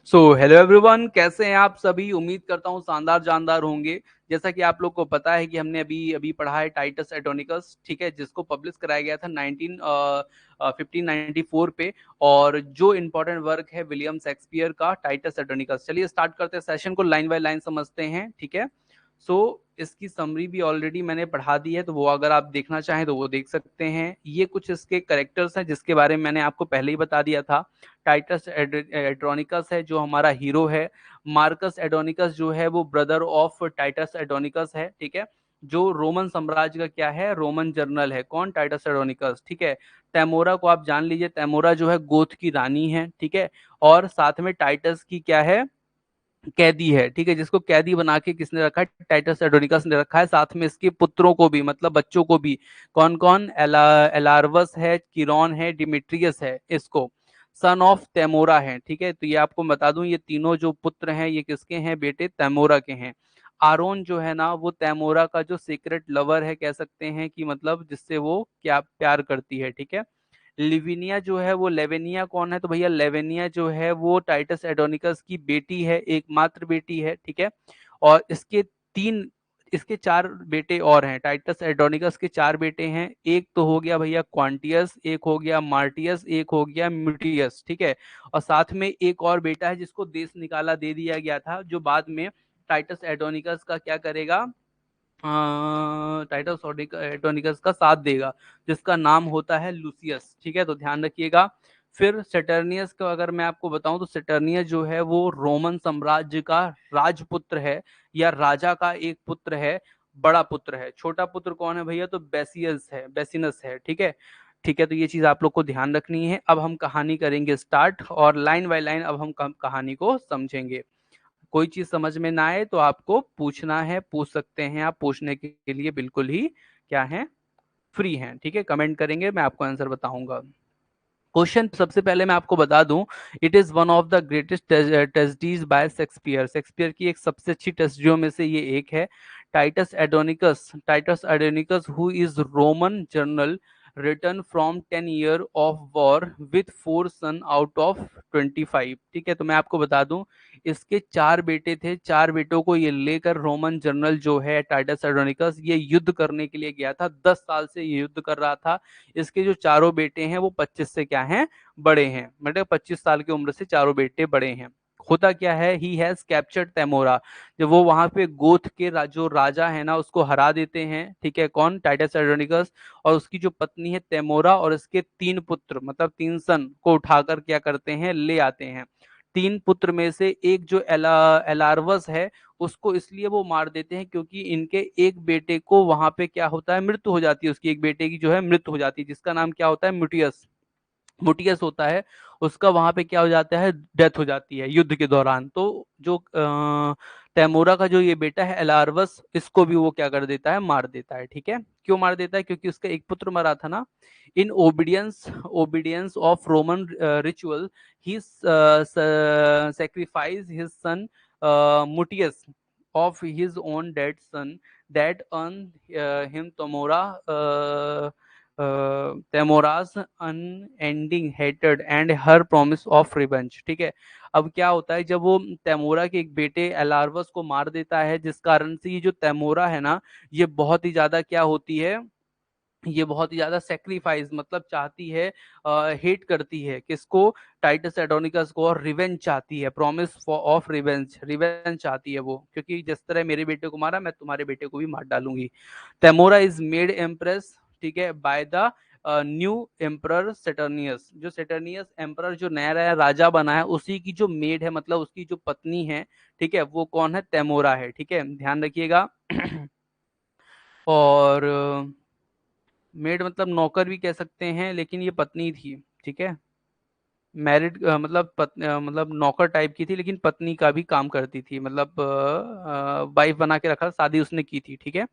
So hello everyone, कैसे हैं आप सभी। उम्मीद करता हूँ शानदार जानदार होंगे। जैसा कि आप लोग को पता है कि हमने अभी अभी पढ़ा है टाइटस एडोनिकस, ठीक है, जिसको पब्लिश कराया गया था 1594 पे। और जो इम्पोर्टेंट वर्क है विलियम शेक्सपियर का टाइटस एडोनिकस। चलिए स्टार्ट करते हैं सेशन को, लाइन बाय लाइन समझते हैं, ठीक है। सो इसकी समरी भी ऑलरेडी मैंने पढ़ा दी है, तो वो अगर आप देखना चाहें तो वो देख सकते हैं। ये कुछ इसके करेक्टर्स हैं जिसके बारे में मैंने आपको पहले ही बता दिया था। टाइटस एड्रोनिकस है जो हमारा हीरो है। मार्कस एडोनिकस जो है वो ब्रदर ऑफ टाइटस एडोनिकस है, ठीक है। जो रोमन साम्राज्य का क्या है, रोमन जनरल है। कौन? टाइटस एडोनिकस, ठीक है। तैमोरा को आप जान लीजिए, तैमोरा जो है गोथ की रानी है, ठीक है। और साथ में टाइटस की क्या है, कैदी है, ठीक है। जिसको कैदी बना के किसने रखा है? टाइटस एडोनिकस ने रखा है। साथ में इसके पुत्रों को भी, मतलब बच्चों को भी। कौन कौन? एलार्वस है, किरोन है, डिमिट्रियस है। इसको सन ऑफ तैमोरा है, ठीक है। तो ये आपको बता दूं, ये तीनों जो पुत्र हैं ये किसके हैं? बेटे तैमोरा के हैं। आरोन जो है ना, वो तैमोरा का जो सीक्रेट लवर है, कह सकते हैं कि मतलब जिससे वो क्या प्यार करती है, ठीक है। लिविनिया जो है वो, लेवेनिया कौन है? तो भैया लेवेनिया जो है वो टाइटस एडोनिकस की बेटी है, एकमात्र बेटी है, ठीक है। और इसके चार बेटे और हैं। टाइटस एडोनिकस के चार बेटे हैं। एक तो हो गया भैया क्वांटियस, एक हो गया मार्टियस, एक हो गया म्यूटियस, ठीक है। और साथ में एक और बेटा है जिसको देश निकाला दे दिया गया था, जो बाद में टाइटस एडोनिकस का क्या करेगा, टाइटस एटोनिकस का साथ देगा, जिसका नाम होता है लूसियस, ठीक है। तो ध्यान रखिएगा। फिर सेटर्नियस का अगर मैं आपको बताऊं तो सेटर्नियस जो है वो रोमन साम्राज्य का राजपुत्र है, या राजा का एक पुत्र है, बड़ा पुत्र है। छोटा पुत्र कौन है भैया? तो बेसियस है, बेसिनस है, ठीक है। ठीक है, तो ये चीज आप लोग को ध्यान रखनी है। अब हम कहानी करेंगे स्टार्ट, और लाइन बाय लाइन अब हम कहानी को समझेंगे। कोई चीज समझ में ना आए तो आपको पूछना है, पूछ सकते हैं आप। पूछने के लिए बिल्कुल ही क्या है, फ्री हैं, ठीक है। कमेंट करेंगे, मैं आपको आंसर बताऊंगा। क्वेश्चन सबसे पहले मैं आपको बता दूं, it is one of the greatest tragedies bye Shakespeare. Shakespeare की एक सबसे अच्छी ट्रेजेडियों में से ये एक है। Titus Andronicus who is Roman general, return from 10 year of war with 4 son out of 25, ठीक है। तो मैं आपको बता दूं, इसके चार बेटे थे। चार बेटों को ये लेकर रोमन जनरल जो है टाइटस एडोनिकस, ये युद्ध करने के लिए गया था। 10 साल से ये युद्ध कर रहा था। इसके जो चारों बेटे हैं वो 25 से क्या हैं, बड़े हैं। मतलब 25 साल की उम्र से चारों बेटे बड़े हैं। होता क्या है, ही हैज कैप्चर्ड तैमोरा। जब वो वहां पे गोथ के जो राजा है ना, उसको हरा देते हैं, ठीक है। कौन? टाइटस एड्रोनिकस। और उसकी जो पत्नी है तैमोरा, और इसके 3 पुत्र, मतलब 3 सन को उठाकर क्या करते हैं, ले आते हैं। 3 पुत्र में से एक जो एलार्वस है, उसको इसलिए वो मार देते हैं क्योंकि इनके एक बेटे को वहां पे क्या होता है, मृत्यु हो जाती है। उसकी एक बेटे की जो है मृत्यु हो जाती है, जिसका नाम क्या होता है, म्यूटियस। मुटियस होता है। उसका वहां पे क्या हो जाता है, डेथ हो जाती है युद्ध के दौरान। तो जो तैमूरा का जो ये बेटा है एलार्वस, इसको भी वो क्या कर देता है, मार देता है, ठीक है। क्यों मार देता है? क्योंकि उसका एक पुत्र मरा था ना। इन obedience obedience of Roman ritual, he sacrifice his son Mutius of his own dead son, that earned him Temora's unending hatred and her promise of revenge, ठीक है। अब क्या होता है, जब वो तैमोरा के एक बेटे एलार्वस को मार देता है, जिस कारण से ये जो तैमोरा है ना, ये बहुत ही ज्यादा क्या होती है, ये बहुत ही ज्यादा सेक्रीफाइस, मतलब चाहती है, हेट करती है किसको, टाइटस एडोनिकस को। और रिवेंज चाहती है, promise for of revenge, revenge चाहती है वो, क्योंकि जिस तरह मेरे बेटे को मारा, मैं तुम्हारे बेटे को भी मार डालूंगी। तेमोरा इज मेड एम्प्रेस, ठीक है, बाय द न्यू एम्परर सेटर्नियस। जो सेटर्नियस एम्परर, जो नया नया राजा बना है, उसी की जो मेड है, मतलब उसकी जो पत्नी है, ठीक है, वो कौन है, तेमोरा है, ठीक है। ध्यान रखिएगा। और मेड मतलब नौकर भी कह सकते हैं, लेकिन ये पत्नी थी, ठीक है। मैरिड मतलब मतलब नौकर टाइप की थी, लेकिन पत्नी का भी काम करती थी, मतलब वाइफ बना के रखा, शादी उसने की थी, ठीक है।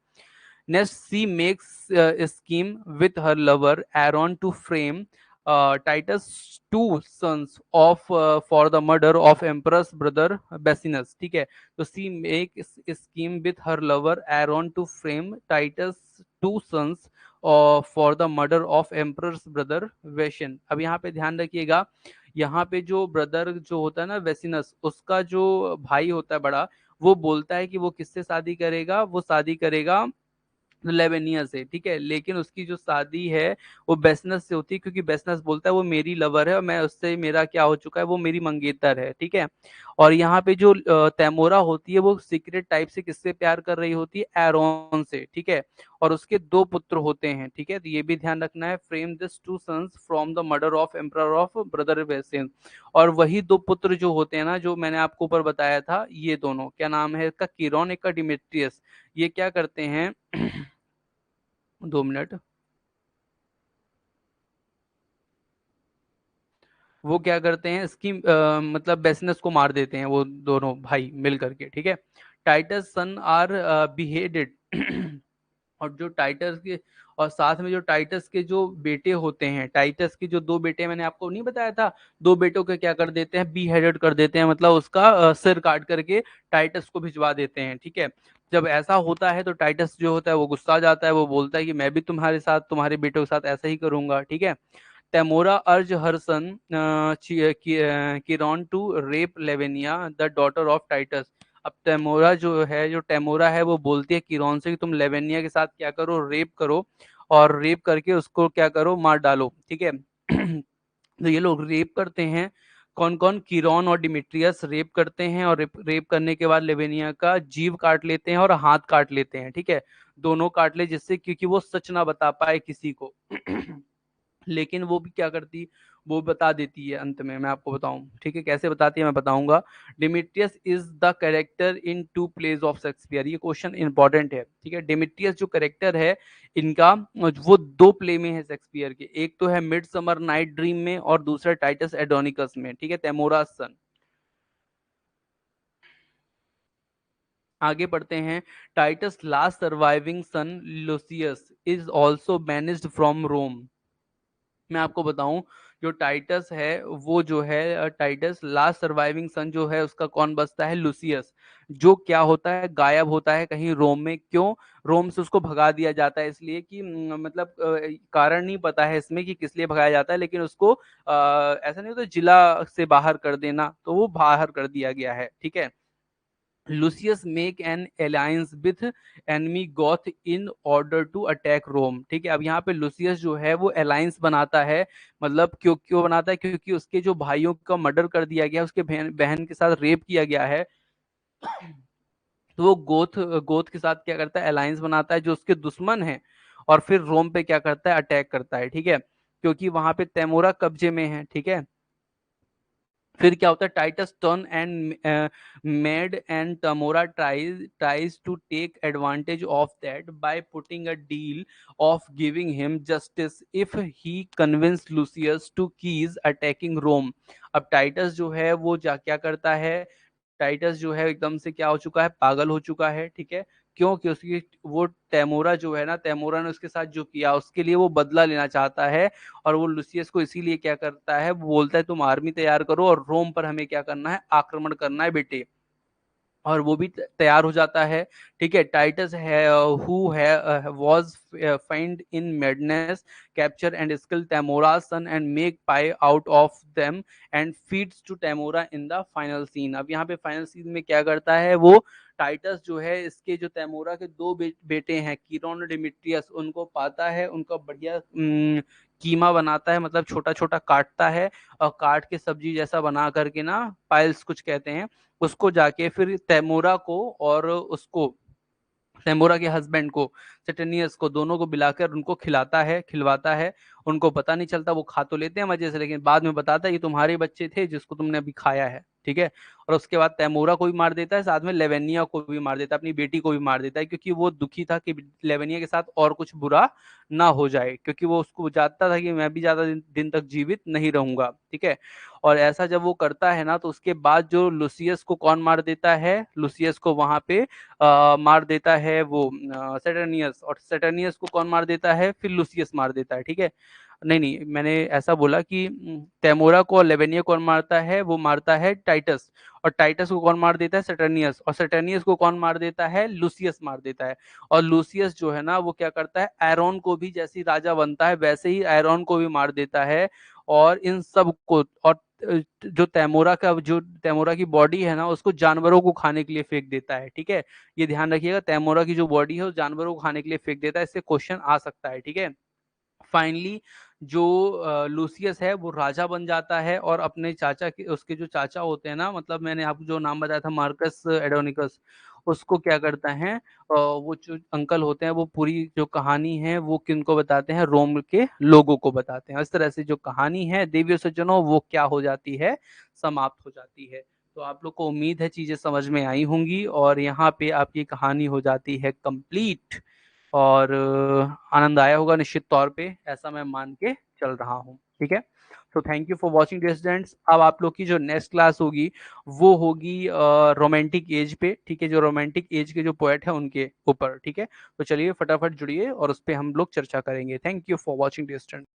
Next, she makes scheme with her lover Aaron to frame Titus 2 sons of for the murder of emperor's brother Bassianus, ठीक है। तो she make scheme with her lover Aaron to frame Titus 2 sons for the murder of emperor's brother Bassianus. अब यहाँ पे ध्यान रखिएगा, यहाँ पे जो ब्रदर जो होता है ना वेसिनस, उसका जो भाई होता है बड़ा, वो बोलता है कि वो किससे शादी करेगा, वो शादी करेगा लेवेनिया से, ठीक है। लेकिन उसकी जो शादी है वो बेसनस से होती है, क्योंकि बेसनस बोलता है वो मेरी लवर है और मैं उससे, मेरा क्या हो चुका है, वो मेरी मंगेतर है, ठीक है। और यहाँ पे जो तैमोरा होती है वो सीक्रेट टाइप से किससे प्यार कर रही होती है, एरोन से, ठीक है। और उसके दो पुत्र होते हैं, ठीक है। तो ये भी ध्यान रखना है, frame this two sons from the murder of emperor of brother Bassianus. और वही दो पुत्र जो होते हैं ना, जो मैंने आपको ऊपर बताया था, ये दोनों, क्या नाम है इसका, किरोन, एक का डिमेट्रियस। ये क्या करते हैं 2 मिनट, वो क्या करते हैं इसकी मतलब बेसिनस को मार देते हैं, वो दोनों भाई मिल करके, ठीक है। टाइटस सन आर बिहेडेड और जो टाइटस के, और साथ में जो टाइटस के जो बेटे होते हैं, टाइटस के जो दो बेटे, मैंने आपको नहीं बताया था, दो बेटों के क्या कर देते हैं, बी हेडेड कर देते हैं, मतलब उसका सिर काट करके टाइटस को भिजवा देते हैं, ठीक है। जब ऐसा होता है तो टाइटस जो होता है वो गुस्सा जाता है, वो बोलता है कि मैं भी तुम्हारे साथ, तुम्हारे बेटों के साथ ऐसा ही करूंगा, ठीक है। Tamora urge her son Chiron to rape Lavinia the daughter of Titus. अब टेमोरा जो है, जो टेमोरा है, वो बोलती है किरॉन से कि तुम लेवेनिया के साथ क्या करो, रेप करो, और रेप करके उसको क्या करो, मार डालो, ठीक है। तो ये लोग रेप करते हैं, कौन कौन, किरॉन और डिमिट्रियस रेप करते हैं, और रेप करने के बाद लेवेनिया का जीव काट लेते हैं और हाथ काट लेते हैं, ठीक है। दोनों काट ले, जिससे, क्योंकि वो सच ना बता पाए किसी को लेकिन वो भी क्या करती, वो बता देती है अंत में, मैं आपको बताऊं, ठीक है, कैसे बताती है मैं बताऊंगा। Demetrius is the character in two plays of Shakespeare, ये क्वेश्चन इंपॉर्टेंट है, ठीक है। डिमिट्रियस जो कैरेक्टर है इनका, वो दो प्ले में है शेक्सपियर के, एक तो है मिड समर नाइट ड्रीम में, और दूसरा टाइटस एडोनिकस में, ठीक है, तेमोरास सन। आगे पढ़ते हैं। Titus last surviving son Lucius is also banished from Rome. मैं आपको बताऊं, जो टाइटस है, वो जो है टाइटस लास्ट सर्वाइविंग सन जो है, उसका कौन बचता है, लुसियस, जो क्या होता है, गायब होता है कहीं रोम में। क्यों रोम से उसको भगा दिया जाता है, इसलिए कि मतलब कारण नहीं पता है इसमें कि किस लिए भगाया जाता है, लेकिन उसको ऐसा नहीं होता जिला से बाहर कर देना, तो वो बाहर कर दिया गया है, ठीक है। Lucius make an alliance with enemy Goth in order to attack Rome, ठीक है। अब यहाँ पे लुसियस जो है वो अलायंस बनाता है, मतलब क्यों क्यों बनाता है, क्योंकि उसके जो भाइयों का मर्डर कर दिया गया, उसके बहन बहन के साथ रेप किया गया है, तो वो गोथ गोथ के साथ क्या करता है, अलायंस बनाता है जो उसके दुश्मन है, और फिर रोम पे क्या करता है, अटैक करता है, ठीक है। क्योंकि वहां पे तैमोरा कब्जे में है, ठीक है। फिर क्या होता है, Titus turn and mad and Tamora tries to take advantage of that by putting a deal of giving him justice if he convince Lucius to cease attacking Rome. अब टाइटस जो है वो जा क्या करता है, टाइटस जो है एकदम से क्या हो चुका है, पागल हो चुका है, ठीक है। क्योंकि उसकी, वो तैमोरा जो है ना, तैमोरा ने उसके साथ जो किया उसके लिए वो बदला लेना चाहता है, और वो लुसियस को इसीलिए क्या करता है, वो बोलता है तुम आर्मी तैयार करो और रोम पर हमें क्या करना है, आक्रमण करना है बेटे। और वो भी तैयार हो जाता है, ठीक है। टाइटस है हु है was find in madness capture and स्किल Tamora son and make pie out of them and feeds to Tamora in the final scene. अब यहाँ पे फाइनल सीन में क्या करता है वो, टाइटस जो है इसके जो तैमोरा के दो बेटे हैं, कीरोन और डिमिट्रियस, उनको पाता है, उनका बढ़िया कीमा बनाता है, मतलब छोटा छोटा काटता है, और काट के सब्जी जैसा बना करके ना, पाइल्स कुछ कहते हैं, उसको जाके फिर तैमूरा को और उसको, तैमूरा के हस्बैंड को, सेटेनियस को, दोनों को मिलाकर उनको खिलाता है, खिलवाता है। उनको पता नहीं चलता, वो खा तो लेते हैं मजे से, लेकिन बाद में बताता है ये तुम्हारे बच्चे थे जिसको तुमने अभी खाया है, ठीक है। और उसके बाद तैमूरा को भी मार देता है, साथ में लेवेनिया को भी मार देता है, अपनी बेटी को भी मार देता है, क्योंकि वो दुखी था कि लेवेनिया के साथ और कुछ बुरा ना हो जाए, क्योंकि वो उसको जानता था कि मैं भी ज्यादा दिन तक जीवित नहीं रहूंगा, ठीक है। और ऐसा जब वो करता है ना, तो उसके बाद जो लुसियस को कौन मार देता है, लुसियस को वहां पे मार देता है वो सेटर्नियस, और सेटर्नियस को कौन मार देता है, फिर लुसियस मार देता है, ठीक है। नहीं नहीं, मैंने ऐसा बोला कि तैमोरा को और लेवेनिया कौन मारता है, वो मारता है टाइटस, और टाइटस को कौन मार देता है, सेटर्नियस, और सेटर्नियस को कौन मार देता है, लुसियस मार देता है। और लुसियस जो है ना, वो क्या करता है, एरोन को भी, जैसे राजा बनता है वैसे ही एरोन को भी मार देता है। और इन सब को, और जो तैमूरा की बॉडी है ना, उसको जानवरों को खाने के लिए फेंक देता है। ठीक है, ये ध्यान रखिएगा, तैमूरा की जो बॉडी है वो जानवरों को खाने के लिए फेंक देता है, इससे क्वेश्चन आ सकता है। ठीक है, फाइनली जो लूसियस है वो राजा बन जाता है और अपने चाचा के, उसके जो चाचा होते हैं ना, मतलब मैंने आपको जो नाम बताया था मार्कस एडोनिकस, उसको क्या करता है, वो जो अंकल होते हैं वो पूरी जो कहानी है वो किनको बताते हैं, रोम के लोगों को बताते हैं। इस तरह से जो कहानी है देवियों सज्जनों वो क्या हो जाती है, समाप्त हो जाती है। तो आप लोग को उम्मीद है चीजें समझ में आई होंगी और यहाँ पे आपकी कहानी हो जाती है कंप्लीट। और आनंद आया होगा निश्चित तौर पे, ऐसा मैं मान के चल रहा हूँ। ठीक है, तो thank you for watching dear students. अब आप लोग की जो नेक्स्ट क्लास होगी वो होगी रोमांटिक एज पे। ठीक है, जो रोमांटिक एज के जो पोएट है उनके ऊपर। ठीक है, तो चलिए फटाफट जुड़िए और उस पर हम लोग चर्चा करेंगे। Thank you for watching dear students.